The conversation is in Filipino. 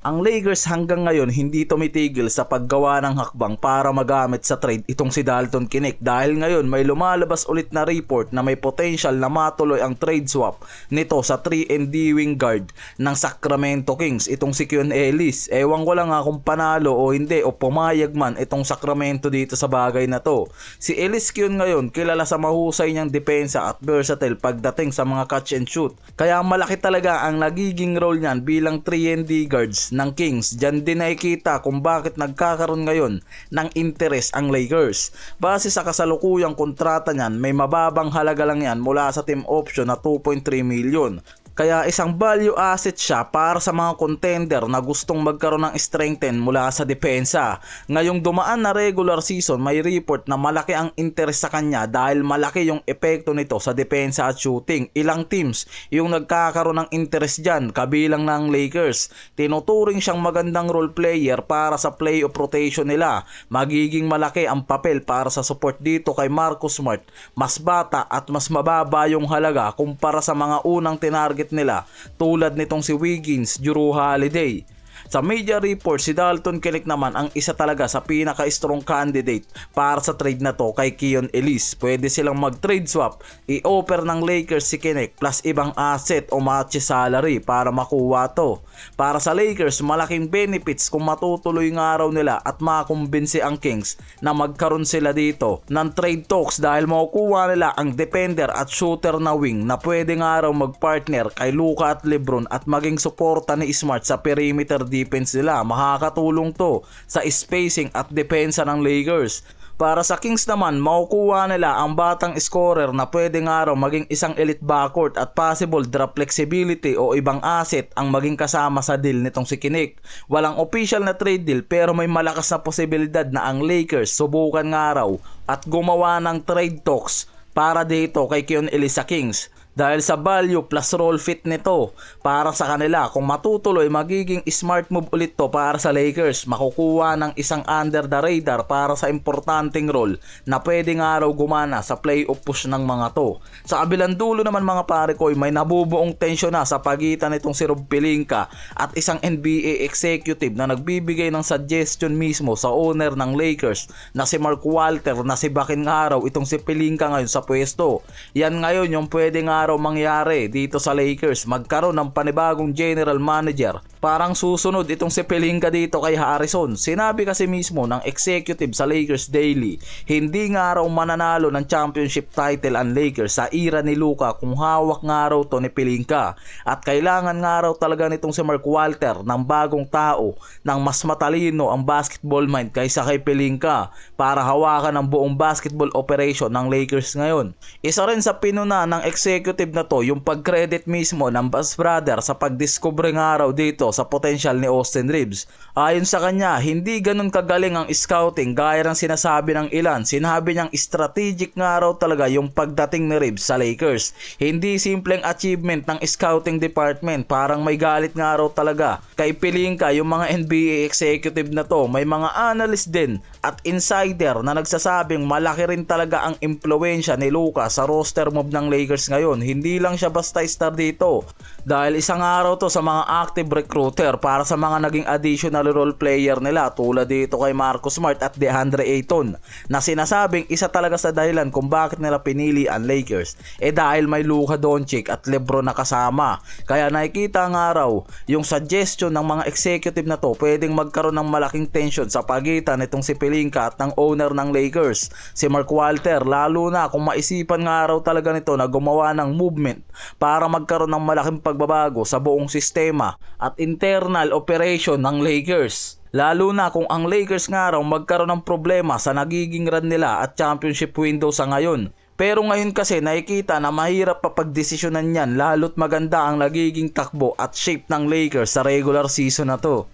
Ang Lakers hanggang ngayon hindi tumitigil sa paggawa ng hakbang para magamit sa trade itong si Dalton Knecht dahil ngayon may lumalabas ulit na report na may potential na matuloy ang trade swap nito sa 3-and-D wing guard ng Sacramento Kings itong si Keon Ellis. Ewan ko lang kung panalo o hindi o pumayag man itong Sacramento dito sa bagay na to. Si Ellis Keon ngayon kilala sa mahusay niyang depensa at versatile pagdating sa mga catch and shoot. Kaya malaki talaga ang nagiging role niyan bilang 3-and-D guards ng Kings. Diyan din nakikita kung bakit nagkakaroon ngayon ng interest ang Lakers. Base sa kasalukuyang kontrata niyan, may mababang halaga lang yan mula sa team option na 2.3 million. Kaya isang value asset siya para sa mga contender na gustong magkaroon ng strengthen mula sa depensa. Ngayong dumaan na regular season, may report na malaki ang interest sa kanya dahil malaki yung epekto nito sa depensa at shooting. Ilang teams yung nagkakaroon ng interest dyan, kabilang ng Lakers. Tinuturing siyang magandang role player para sa playoff rotation nila. Magiging malaki ang papel para sa support dito kay Marcus Smart. Mas bata at mas mababa yung halaga kumpara sa mga unang tinarget nila tulad nitong si Wiggins, Jrue Holiday. Sa media report, si Dalton Knecht naman ang isa talaga sa pinaka-strong candidate para sa trade na to kay Keon Ellis. Pwede silang mag-trade swap, i-offer ng Lakers si Knecht plus ibang asset o match salary para makuha to. Para sa Lakers, malaking benefits kung matutuloy ng araw nila at makakumbinsi ang Kings na magkaroon sila dito ng trade talks dahil makukuha nila ang defender at shooter na wing na pwede ng araw mag-partner kay Luka at LeBron at maging suporta ni Smart sa perimeter defense nila. Makakatulong to sa spacing at depensa ng Lakers. Para sa Kings naman, makukuha nila ang batang scorer na pwede nga raw maging isang elite backcourt at possible draft flexibility o ibang asset ang maging kasama sa deal nitong si Knecht. Walang official na trade deal pero may malakas na posibilidad na ang Lakers subukan nga raw at gumawa ng trade talks para dito kay Keon Ellis sa Kings. Dahil sa value plus role fit nito para sa kanila, kung matutuloy magiging smart move ulit to para sa Lakers. Makukuha ng isang under the radar para sa importanteng role na pwede nga raw gumana sa playoff push ng mga to. Sa kabilang dulo naman mga pare ko, may nabubuong tensyon na sa pagitan nitong si Rob Pelinka at isang NBA executive na nagbibigay ng suggestion mismo sa owner ng Lakers na si Mark Walter na si bakin nga raw itong si Pelinka ngayon sa pwesto. Yan ngayon yung pwede nga raw mangyari dito sa Lakers, magkaroon ng panibagong general manager. Parang susunod itong si Pelinka dito kay Harrison. Sinabi kasi mismo ng executive sa Lakers Daily, hindi nga raw mananalo ng championship title ang Lakers sa era ni Luka kung hawak nga raw to ni Pelinka. At kailangan nga raw talaga nitong si Mark Walter ng bagong tao ng mas matalino ang basketball mind kaysa kay Pelinka para hawakan ang buong basketball operation ng Lakers ngayon. Isa rin sa pinuna ng executive na to yung pag-credit mismo ng Bass Brother sa pagdiscover nga raw dito sa potential ni Austin Reeves. Ayon sa kanya, hindi ganun kagaling ang scouting gaya ng sinasabi ng ilan. Sinabi niyang strategic nga raw talaga yung pagdating ni Reeves sa Lakers. Hindi simpleng achievement ng scouting department, parang may galit nga raw talaga kay Pelinka yung mga NBA executive na to. May mga analyst din at insider na nagsasabing malaki rin talaga ang impluwensya ni Luka sa roster move ng Lakers ngayon. Hindi lang siya basta star dito dahil isang araw to sa mga active recruiter para sa mga naging additional role player nila tulad dito kay Marcus Smart at DeAndre Ayton na sinasabing isa talaga sa dahilan kung bakit nila pinili ang Lakers dahil may Luka Doncic at LeBron na kasama. Kaya nakikita nga raw yung suggestion ng mga executive na to pwedeng magkaroon ng malaking tension sa pagitan nitong si Pelinka at ng owner ng Lakers, si Mark Walter, lalo na kung maisipan nga raw talaga nito na gumawa ng movement para magkaroon ng malaking pagbabago sa buong sistema at internal operation ng Lakers. Lalo na kung ang Lakers nga raw magkaroon ng problema sa nagiging run nila at championship window sa ngayon. Pero ngayon kasi nakikita na mahirap pa pagdesisyonan yan lalo't maganda ang nagiging takbo at shape ng Lakers sa regular season na to.